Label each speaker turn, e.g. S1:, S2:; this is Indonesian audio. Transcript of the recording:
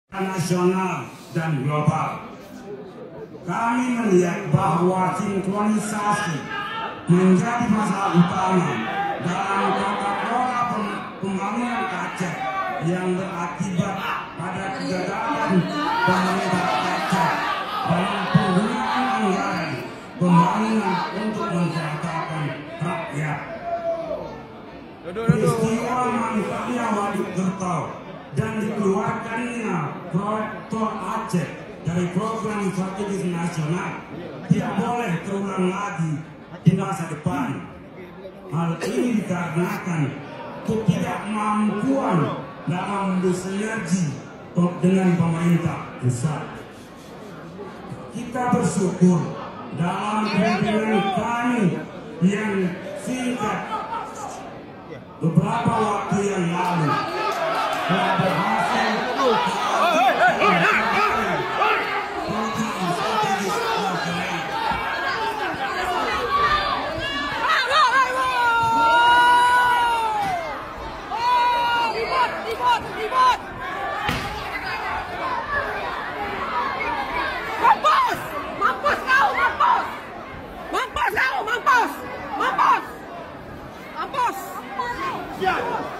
S1: nasional dan global. Kami melihat bahwa sinkronisasi menjadi masalah utama dalam tata kelola pembangunan Aceh yang berakibat pada kegagalan pemerintah Aceh dalam penggunaan anggaran pembangunan untuk mensejahterakan rakyat. Peristiwa mangkanya Waduk Gerto dan dikeluarkannya proyek Tol Aceh dari program strategis nasional tidak boleh terulang lagi di masa depan. Hal ini dikarenakan ketidakmampuan dalam bersinergi dengan pemerintah pusat. Kita bersyukur dalam pemimpinan kami yang singkat beberapa waktu yang lalu telah berhasil
S2: Mampus!